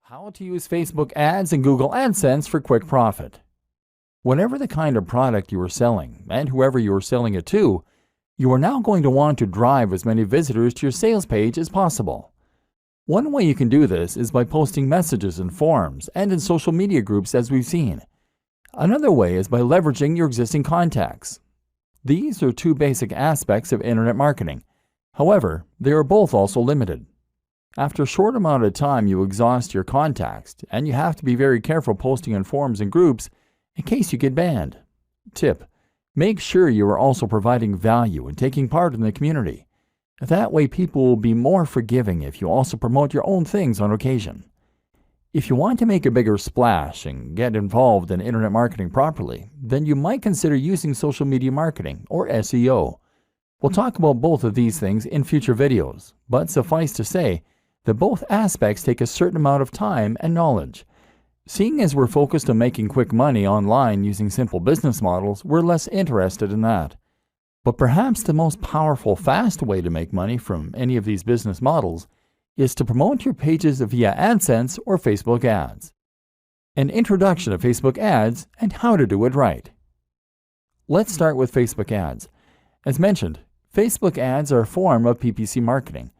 How to use Facebook ads and Google AdSense for quick profit. Whatever the kind of product you are selling and whoever you are selling it to, you are now going to want to drive as many visitors to your sales page as possible. One way you can do this is by posting messages in forums and in social media groups, as we've seen. Another way is by leveraging your existing contacts. These are two basic aspects of internet marketing. However, they are both also limited. After a short amount of time, you exhaust your contacts, and you have to be very careful posting in forums and groups in case you get banned. Tip: make sure you are also providing value and taking part in the community. That way people will be more forgiving if you also promote your own things on occasion. If you want to make a bigger splash and get involved in internet marketing properly, then you might consider using social media marketing, or SEO. We'll talk about both of these things in future videos, but suffice to say that both aspects take a certain amount of time and knowledge. Seeing as we're focused on making quick money online using simple business models, we're less interested in that. But perhaps the most powerful, fast way to make money from any of these business models is to promote your pages via AdSense or Facebook ads. An introduction to Facebook ads and how to do it right. Let's start with Facebook ads. As mentioned, Facebook ads are a form of PPC marketing,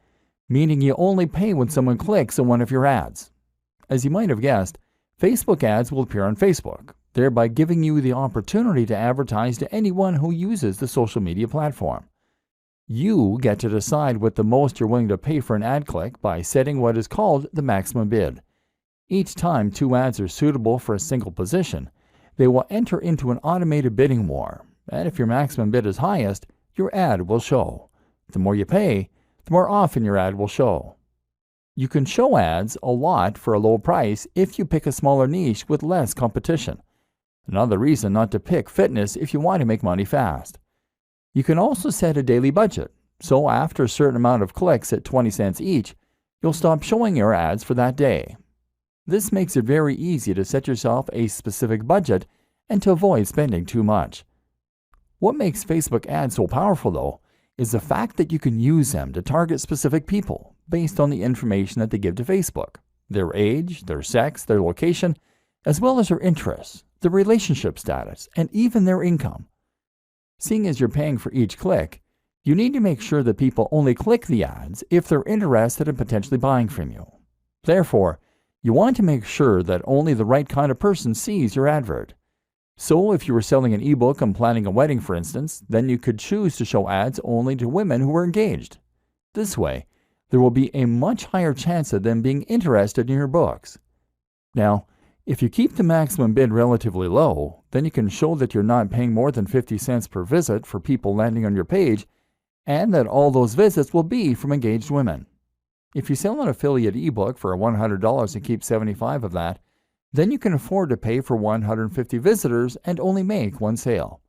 meaning you only pay when someone clicks on one of your ads. As you might have guessed, Facebook ads will appear on Facebook, thereby giving you the opportunity to advertise to anyone who uses the social media platform. You get to decide what the most you're willing to pay for an ad click by setting what is called the maximum bid. Each time two ads are suitable for a single position, they will enter into an automated bidding war, and if your maximum bid is highest, your ad will show. The more you pay, the more often your ad will show. You can show ads a lot for a low price if you pick a smaller niche with less competition. Another reason not to pick fitness if you want to make money fast. You can also set a daily budget, so after a certain amount of clicks at 20 cents each, you'll stop showing your ads for that day. This makes it very easy to set yourself a specific budget and to avoid spending too much. What makes Facebook ads so powerful, though, is the fact that you can use them to target specific people based on the information that they give to Facebook: their age, their sex, their location, as well as their interests, their relationship status, and even their income. Seeing as you're paying for each click, you need to make sure that people only click the ads if they're interested in potentially buying from you. Therefore, you want to make sure that only the right kind of person sees your advert. So if you were selling an ebook on planning a wedding, for instance, then you could choose to show ads only to women who are engaged. This way, there will be a much higher chance of them being interested in your books. Now, if you keep the maximum bid relatively low, then you can show that you're not paying more than 50 cents per visit for people landing on your page, and that all those visits will be from engaged women. If you sell an affiliate ebook for $100 and keep 75 of that, then you can afford to pay for 150 visitors and only make one sale.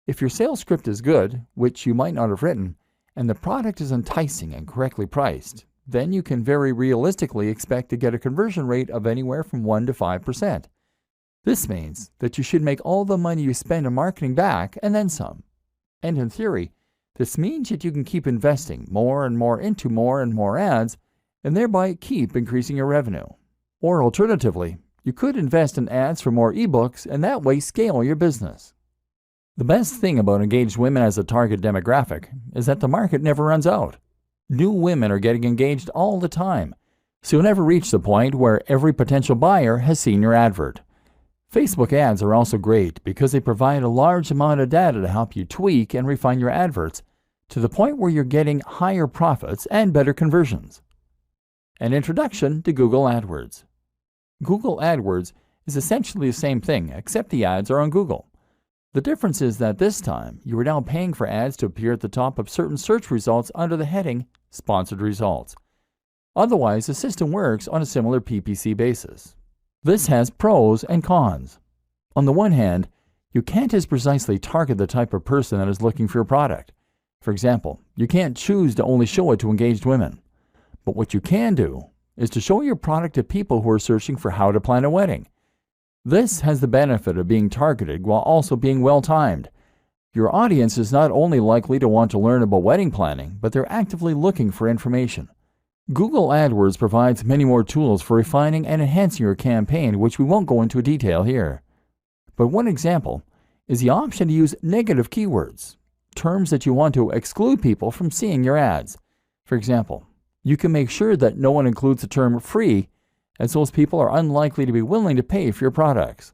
If your sales script is good, which you might not have written, and the product is enticing and correctly priced, then you can very realistically expect to get a conversion rate of anywhere from 1 to 5%. This means that you should make all the money you spend on marketing back and then some. And in theory, this means that you can keep investing more and more into more and more ads, and thereby keep increasing your revenue. Or alternatively, you could invest in ads for more ebooks and that way scale your business. The best thing about engaged women as a target demographic is that the market never runs out. New women are getting engaged all the time, so you'll never reach the point where every potential buyer has seen your advert. Facebook ads are also great because they provide a large amount of data to help you tweak and refine your adverts to the point where you're getting higher profits and better conversions. An introduction to Google AdWords. Google AdWords is essentially the same thing, except the ads are on Google. The difference is that this time, you are now paying for ads to appear at the top of certain search results under the heading Sponsored Results. Otherwise, the system works on a similar PPC basis. This has pros and cons. On the one hand, you can't as precisely target the type of person that is looking for your product. For example, you can't choose to only show it to engaged women. But what you can do is to show your product to people who are searching for how to plan a wedding. This has the benefit of being targeted while also being well-timed. Your audience is not only likely to want to learn about wedding planning, but they're actively looking for information. Google AdWords provides many more tools for refining and enhancing your campaign, which we won't go into detail here. But one example is the option to use negative keywords, terms that you want to exclude people from seeing your ads. For example, you can make sure that no one includes the term free, as those people are unlikely to be willing to pay for your products.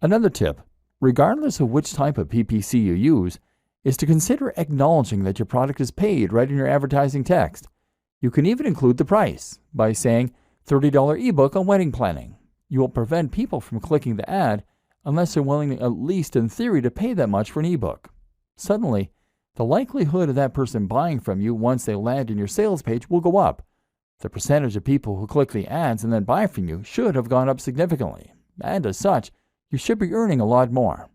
Another tip, regardless of which type of PPC you use, is to consider acknowledging that your product is paid right in your advertising text. You can even include the price by saying $30 ebook on wedding planning. You will prevent people from clicking the ad unless they're willing, at least in theory, to pay that much for an ebook. Suddenly, the likelihood of that person buying from you once they land in your sales page will go up. The percentage of people who click the ads and then buy from you should have gone up significantly, and as such, you should be earning a lot more.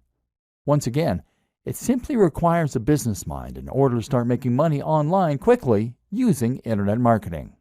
Once again, it simply requires a business mind in order to start making money online quickly using internet marketing.